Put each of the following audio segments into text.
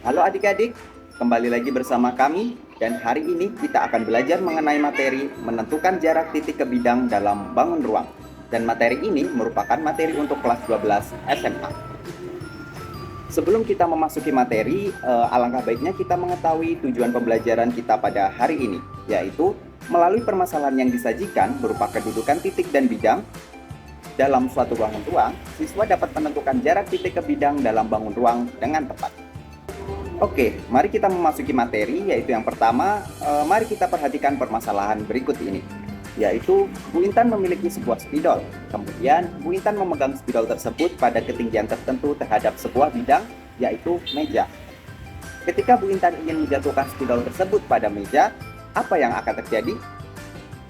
Halo adik-adik, kembali lagi bersama kami dan hari ini kita akan belajar mengenai materi menentukan jarak titik ke bidang dalam bangun ruang. Dan materi ini merupakan materi untuk kelas 12 SMA. Sebelum kita memasuki materi, alangkah baiknya kita mengetahui tujuan pembelajaran kita pada hari ini, yaitu melalui permasalahan yang disajikan berupa kedudukan titik dan bidang dalam suatu bangun ruang, siswa dapat menentukan jarak titik ke bidang dalam bangun ruang dengan tepat. Oke, mari kita memasuki materi, yaitu yang pertama, mari kita perhatikan permasalahan berikut ini. Yaitu, Bu Intan memiliki sebuah spidol. Kemudian, Bu Intan memegang spidol tersebut pada ketinggian tertentu terhadap sebuah bidang, yaitu meja. Ketika Bu Intan ingin menjatuhkan spidol tersebut pada meja, apa yang akan terjadi?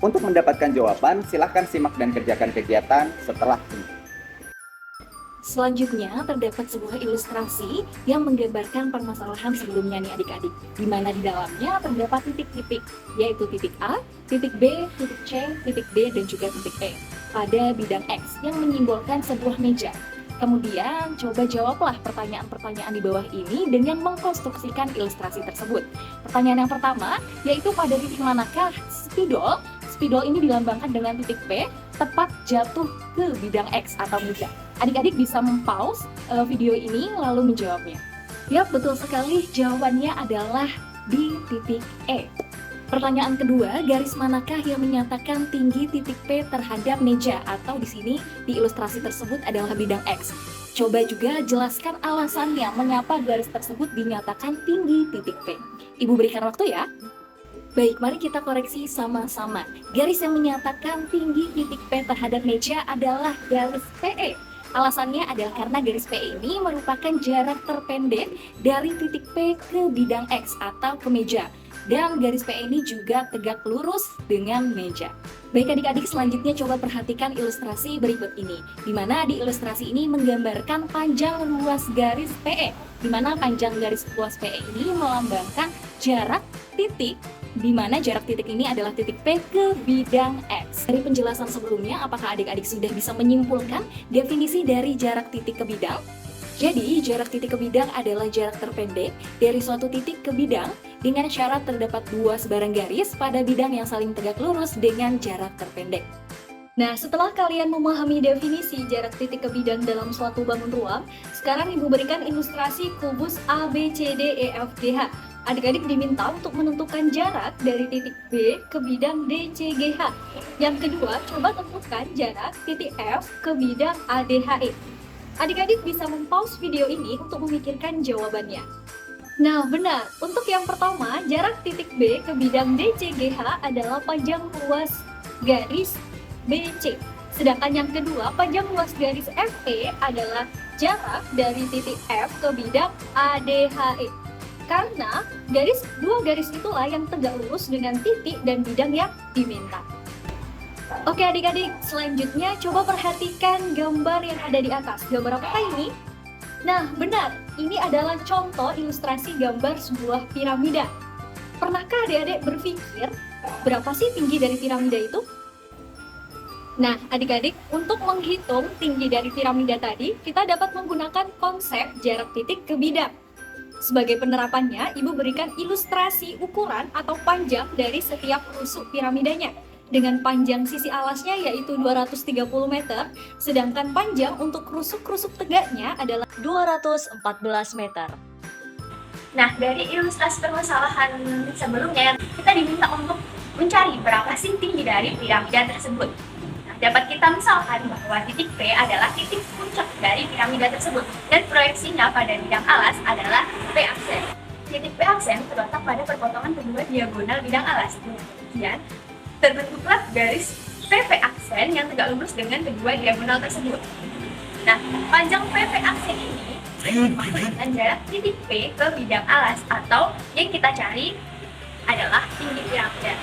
Untuk mendapatkan jawaban, silahkan simak dan kerjakan kegiatan setelah ini. Selanjutnya, terdapat sebuah ilustrasi yang menggambarkan permasalahan sebelumnya nih adik-adik, di mana di dalamnya terdapat titik-titik, yaitu titik A, titik B, titik C, titik D, dan juga titik E, pada bidang X yang menyimbolkan sebuah meja. Kemudian, coba jawablah pertanyaan-pertanyaan di bawah ini dengan mengkonstruksikan ilustrasi tersebut. Pertanyaan yang pertama, yaitu pada titik manakah spidol ini dilambangkan dengan titik P, tepat jatuh ke bidang X atau meja. Adik-adik bisa mempause video ini lalu menjawabnya. Yap, betul sekali, jawabannya adalah di titik E. Pertanyaan kedua, garis manakah yang menyatakan tinggi titik P terhadap meja, atau di sini di ilustrasi tersebut adalah bidang X. Coba juga jelaskan alasannya mengapa garis tersebut dinyatakan tinggi titik P. Ibu berikan waktu ya. Baik, mari kita koreksi sama-sama. Garis yang menyatakan tinggi titik P terhadap meja adalah garis PE. Alasannya adalah karena garis PE ini merupakan jarak terpendek dari titik P ke bidang X atau ke meja. Dan garis PE ini juga tegak lurus dengan meja. Baik adik-adik, selanjutnya coba perhatikan ilustrasi berikut ini. Di mana di ilustrasi ini menggambarkan panjang luas garis PE. Di mana panjang garis luas PE ini melambangkan jarak titik, di mana jarak titik ini adalah titik P ke bidang X. Dari penjelasan sebelumnya, apakah adik-adik sudah bisa menyimpulkan definisi dari jarak titik ke bidang? Jadi, jarak titik ke bidang adalah jarak terpendek dari suatu titik ke bidang dengan syarat terdapat dua sebarang garis pada bidang yang saling tegak lurus dengan jarak terpendek. Nah, setelah kalian memahami definisi jarak titik ke bidang dalam suatu bangun ruang, sekarang Ibu berikan ilustrasi kubus A, B, C, D, E, F, G, H. Adik-adik diminta untuk menentukan jarak dari titik B ke bidang D, C, G, H. Yang kedua, coba tentukan jarak titik F ke bidang A, D, H, E. Adik-adik bisa mempause video ini untuk memikirkan jawabannya. Nah, benar. Untuk yang pertama, jarak titik B ke bidang D, C, G, H adalah panjang luas garis BC. Sedangkan yang kedua, panjang luas garis FE adalah jarak dari titik F ke bidang ADHE. Karena dua garis itulah yang tegak lurus dengan titik dan bidang yang diminta. Oke adik-adik, selanjutnya coba perhatikan gambar yang ada di atas. Gambar apa ini? Nah, benar. Ini adalah contoh ilustrasi gambar sebuah piramida. Pernahkah adik-adik berpikir berapa sih tinggi dari piramida itu? Nah, adik-adik, untuk menghitung tinggi dari piramida tadi, kita dapat menggunakan konsep jarak titik ke bidang. Sebagai penerapannya, Ibu berikan ilustrasi ukuran atau panjang dari setiap rusuk piramidanya. Dengan panjang sisi alasnya yaitu 230 meter, sedangkan panjang untuk rusuk-rusuk tegaknya adalah 214 meter. Nah, dari ilustrasi permasalahan sebelumnya, kita diminta untuk mencari berapa sih tinggi dari piramida tersebut. Dapat kita misalkan bahwa titik P adalah titik puncak dari piramida tersebut dan proyeksinya pada bidang alas adalah P aksen. Titik P aksen terletak pada perpotongan kedua diagonal bidang alas. Kemudian terbentuklah garis PP aksen yang tegak lurus dengan kedua diagonal tersebut. Nah, panjang PP aksen ini sama dengan jarak titik P ke bidang alas atau yang kita cari adalah tinggi piramida.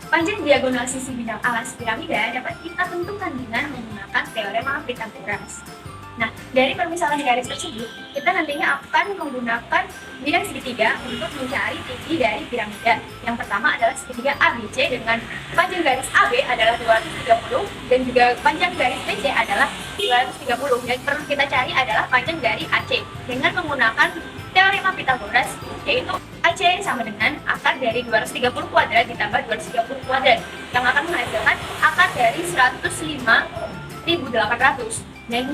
Panjang diagonal sisi bidang alas piramida dapat kita tentukan dengan menggunakan teorema Pythagoras. Nah, dari permisalan garis tersebut, kita nantinya akan menggunakan bidang segitiga untuk mencari tinggi dari piramida. Yang pertama adalah segitiga ABC dengan panjang garis AB adalah 230 dan juga panjang garis BC adalah 230. Yang perlu kita cari adalah panjang dari AC dengan menggunakan teorema Pythagoras, yaitu AC sama dengan akar dari 230 kuadrat ditambah 230 kuadrat, yang akan menghasilkan akar dari 105.800. Dan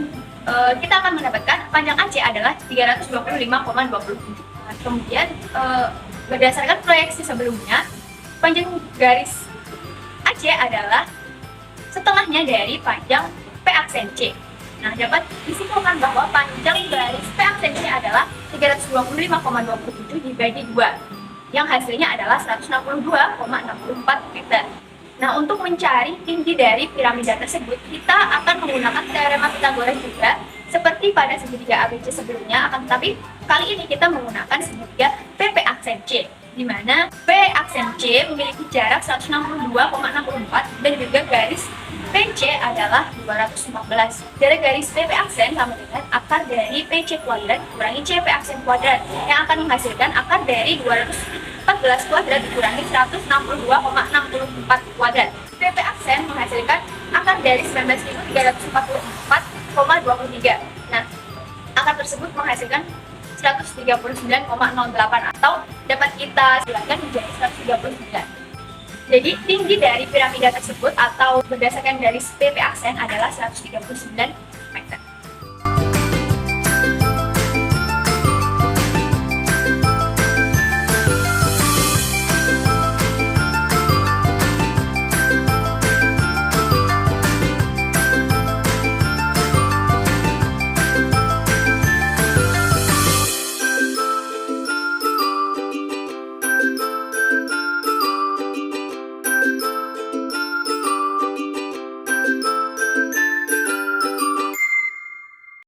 kita akan mendapatkan panjang AC adalah 325,27. Kemudian berdasarkan proyeksi sebelumnya, panjang garis AC adalah setengahnya dari panjang P aksen C. Nah, dapat disimpulkan bahwa panjang garis P aksen C adalah 325,27 dibagi 2, yang hasilnya adalah 162,64 meter. Nah, untuk mencari tinggi dari piramida tersebut, kita akan menggunakan teorema Pythagoras juga, seperti pada segitiga ABC sebelumnya, akan tetapi kali ini kita menggunakan segitiga PP aksen C, di mana P aksen C memiliki jarak 162,64 dan juga garis PC adalah 214. Jarak garis PP aksen sama dengan akar dari PC kuadrat kurangi CP aksen kuadrat, yang akan menghasilkan akar dari 214 kuadrat dikurangi 162,64 kuadrat. PP aksen menghasilkan akar dari 19.344,23. Nah, akar tersebut menghasilkan 139,08 atau dapat kita silakan menjadi 139. Jadi tinggi dari piramida tersebut atau berdasarkan garis PP aksen adalah 139